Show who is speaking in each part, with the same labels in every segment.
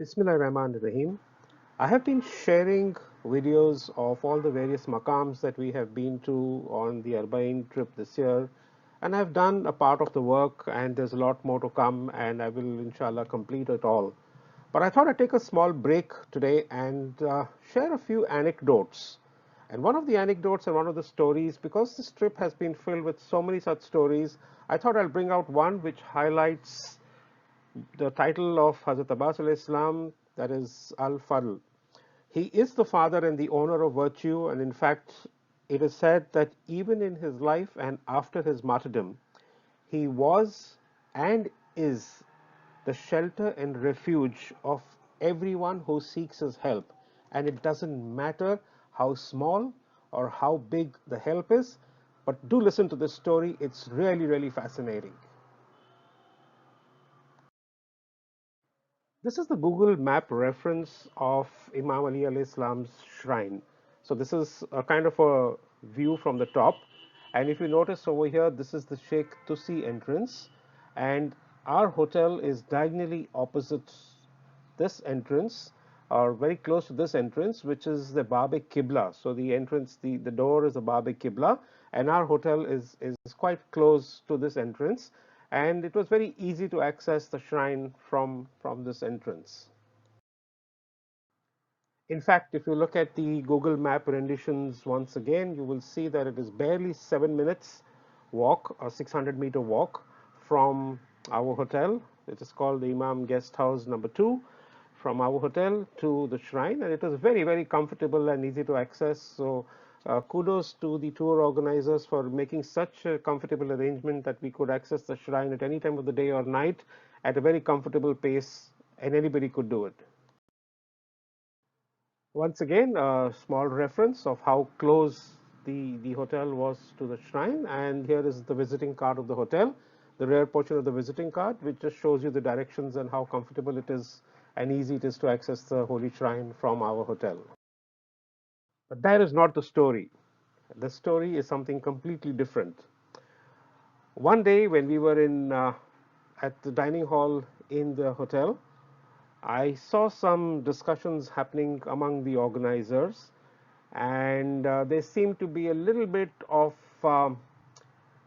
Speaker 1: Bismillahirrahmanirrahim. I have been sharing videos of all the various maqams that we have been to on the Arbaeen trip this year, and I've done a part of the work, and there's a lot more to come, and I will inshallah complete it all. But I thought I'd take a small break today and share a few anecdotes. And one of the anecdotes and one of the stories, because this trip has been filled with so many such stories, I thought I'll bring out one which highlights the title of Hazrat Abbas Islam, that is Al Fadl. He is the father and the owner of virtue, and in fact, it is said that even in his life and after his martyrdom, he was and is the shelter and refuge of everyone who seeks his help. And it doesn't matter how small or how big the help is, but do listen to this story. It's really, really fascinating. This is the Google map reference of Imam Ali alayhi salam's shrine. So this is a kind of a view from the top. And if you notice over here, this is the Sheikh Tusi entrance. And our hotel is diagonally opposite this entrance, or very close to this entrance, which is the Bab-e Qibla. So the entrance, the door is the Bab-e Qibla, and our hotel is quite close to this entrance. And it was very easy to access the shrine from this entrance. In fact, if you look at the Google Map renditions once again, you will see that it is barely 7 minutes walk, a 600-meter walk from our hotel. It is called the Imam Guest House number 2, from our hotel to the shrine, and it is very, very comfortable and easy to access. So kudos to the tour organizers for making such a comfortable arrangement that we could access the shrine at any time of the day or night at a very comfortable pace, and anybody could do it. Once again, a small reference of how close the hotel was to the shrine, and here is the visiting card of the hotel, the rear portion of the visiting card, which just shows you the directions and how comfortable it is and easy it is to access the holy shrine from our hotel. But that is not the story. The story is something completely different. One day when we were in at the dining hall in the hotel, I saw some discussions happening among the organizers, and there seemed to be a little bit of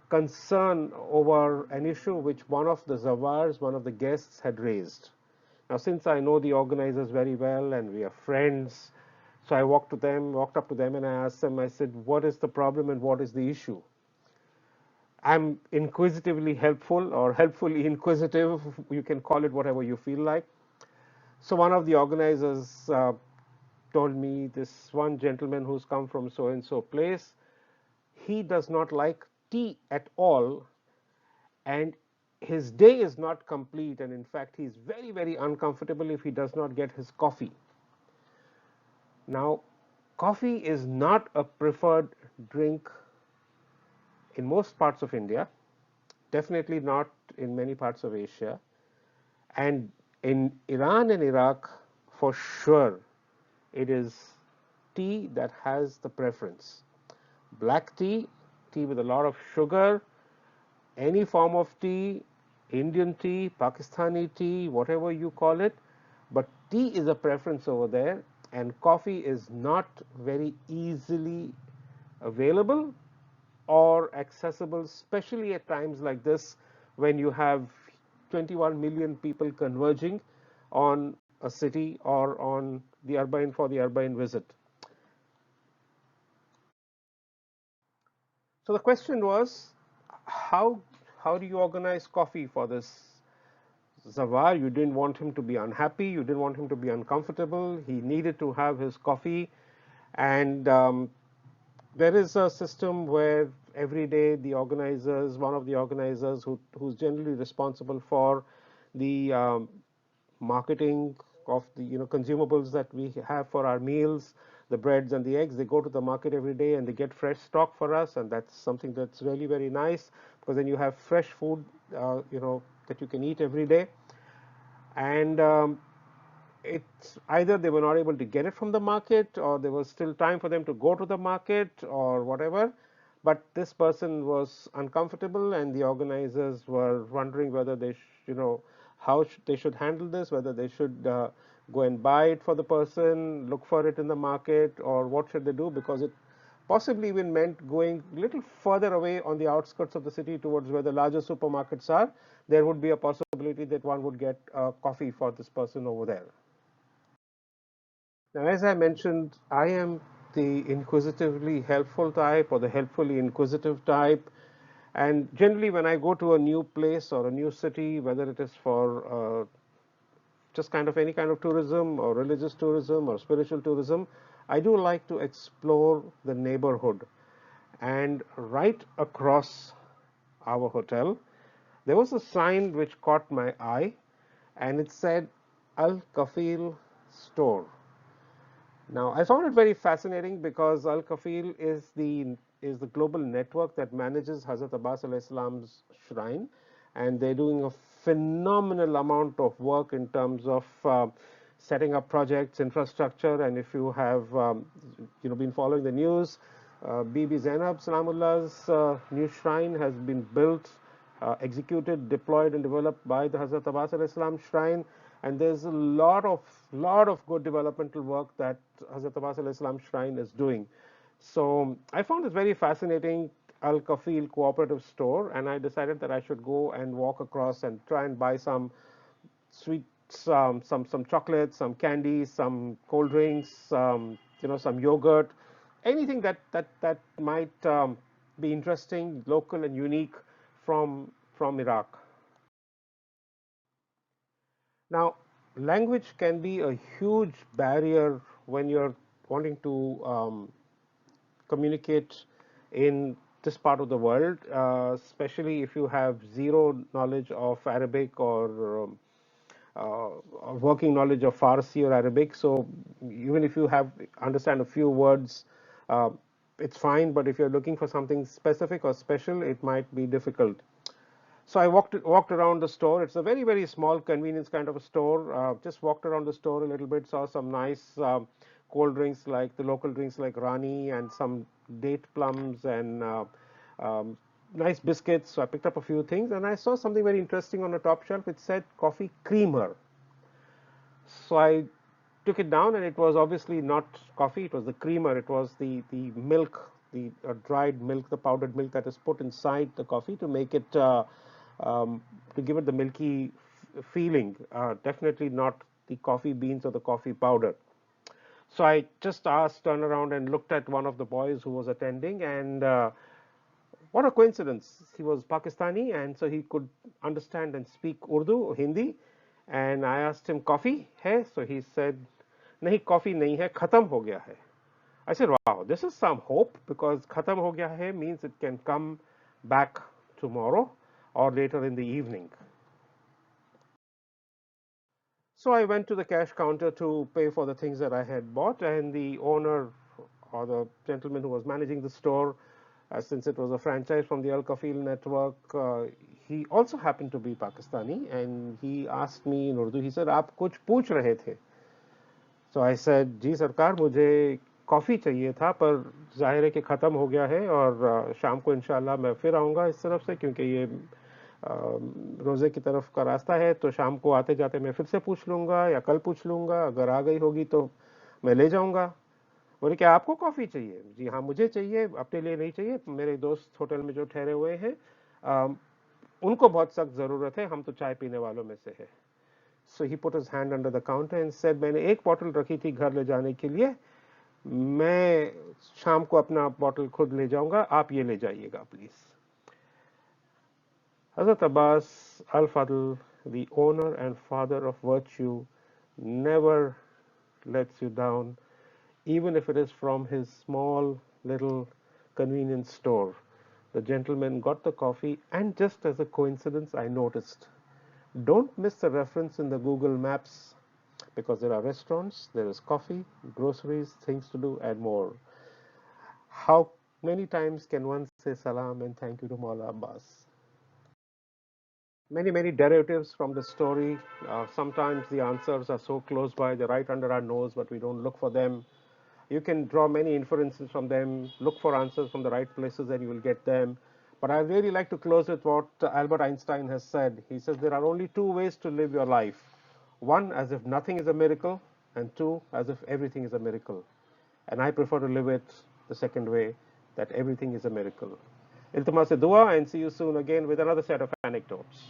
Speaker 1: concern over an issue which one of the Zawars, one of the guests, had raised. Now, since I know the organizers very well and we are friends, so I walked up to them, and I asked them, I said, what is the problem and what is the issue? I'm inquisitively helpful or helpfully inquisitive, you can call it whatever you feel like. So one of the organizers told me, this one gentleman who's come from so and so place, he does not like tea at all, and his day is not complete, and in fact he's very, very uncomfortable if he does not get his coffee. Now, coffee is not a preferred drink in most parts of India, definitely not in many parts of Asia, and in Iran and Iraq for sure it is tea that has the preference. Black tea, tea with a lot of sugar, any form of tea, Indian tea, Pakistani tea, whatever you call it, but tea is a preference over there, and coffee is not very easily available or accessible, especially at times like this when you have 21 million people converging on a city or on the Arbaeen for the Arbaeen visit. So the question was, how how do you organize coffee for this Zawar? You didn't want him to be unhappy. You didn't want him to be uncomfortable. He needed to have his coffee, and there is a system where every day the organizers, one of the organizers who's generally responsible for the marketing of the consumables that we have for our meals, the breads and the eggs, they go to the market every day and they get fresh stock for us, and that's something that's really very nice, because then you have fresh food that you can eat every day. And it's either they were not able to get it from the market, or there was still time for them to go to the market or whatever, but this person was uncomfortable and the organizers were wondering whether they how they should handle this, whether they should go and buy it for the person, look for it in the market, or what should they do, because it possibly even meant going a little further away on the outskirts of the city towards where the larger supermarkets are. There would be a possibility that one would get coffee for this person over there. Now, as I mentioned, I am the inquisitively helpful type or the helpfully inquisitive type. And generally, when I go to a new place or a new city, whether it is for just kind of any kind of tourism or religious tourism or spiritual tourism, I do like to explore the neighborhood. And right across our hotel, there was a sign which caught my eye, and it said Al Kafil Store. Now, I found it very fascinating because Al Kafil is the global network that manages Hazrat Abbas alayhi salam's shrine, and they're doing a phenomenal amount of work in terms of setting up projects, infrastructure, and if you have been following the news, Bibi Zainab Salamullah's new shrine has been built, executed, deployed, and developed by the Hazrat Abbas alayhi salam shrine. And there's a lot of good developmental work that Hazrat Abbas alayhi salam shrine is doing. So I found this very fascinating, Al Kafil cooperative store, and I decided that I should go and walk across and try and buy some sweets, some chocolates, some candies, some cold drinks, some yogurt, anything that might be interesting, local, and unique from Iraq. Now, language can be a huge barrier when you're wanting to communicate in this part of the world, especially if you have zero knowledge of Arabic or working knowledge of Farsi or Arabic. So even if you have understand a few words, uh, it's fine. But if you're looking for something specific or special, it might be difficult. So I walked around the store. It's a very small convenience kind of a store. Just walked around the store a little bit, saw some nice cold drinks like the local drinks like Rani and some date plums and um, nice biscuits. So I picked up a few things and I saw something very interesting on the top shelf. It said coffee creamer. So I took it down, and it was obviously not coffee. It was the creamer. It was the milk, the dried milk, the powdered milk that is put inside the coffee to make it um, to give it the milky feeling. Definitely not the coffee beans or the coffee powder. So I just turned around and looked at one of the boys who was attending, and what a coincidence. He was Pakistani, and so he could understand and speak Urdu, Hindi. And I asked him, coffee hai? So he said, nahi, coffee nahi hai, khatam ho gaya hai. I said, wow, this is some hope, because khatam ho gaya hai means it can come back tomorrow or later in the evening. So I went to the cash counter to pay for the things that I had bought, and the owner or the gentleman who was managing the store, since it was a franchise from the Al Kafil network, he also happened to be Pakistani, and he asked me in Urdu. He said, "आप कुछ पूछ रहे थे?" So I said, "जी सरकार, मुझे coffee चाहिए था, पर ज़ाहिर है कि ख़त्म हो गया है, और शाम को इंशाल्लाह मैं फिर आऊँगा इस तरफ से, क्योंकि ये रोज़े की तरफ का रास्ता है, तो शाम को आते जाते मैं फिर से पूछ लूँगा या कल पूछ लूँगा, अगर आ गई होगी तो मैं ले जाऊँगा।" बोले, क्या आपको कॉफ़ी चाहिए? जी हाँ, मुझे चाहिए, अपने लिए नहीं चाहिए, मेरे दोस्त होटल में जो ठहरे हुए हैं उनको बहुत सख्त ज़रूरत है, हम तो चाय पीने वालों में से है। So he put his hand under the counter and said, मैंने एक बॉटल रखी थी घर ले जाने के लिए, मैं शाम को अपना बॉटल खुद ले जाऊंगा, आप ये ले जाइएगा please. Hazrat Abbas Al Fadl, the owner and father of virtue, never lets you down, even if it is from his small little convenience store. The gentleman got the coffee, and just as a coincidence, I noticed, don't miss the reference in the Google Maps, because there are restaurants, there is coffee, groceries, things to do, and more. How many times can one say salam and thank you to Maula Abbas? Many derivatives from the story. Sometimes the answers are so close by, they're right under our nose, but we don't look for them. You can draw many inferences from them, look for answers from the right places, and you will get them. But I really like to close with what Albert Einstein has said. He says there are only two ways to live your life. One, as if nothing is a miracle, and two, as if everything is a miracle. And I prefer to live it the second way, that everything is a miracle. Iltimas dua, and see you soon again with another set of anecdotes.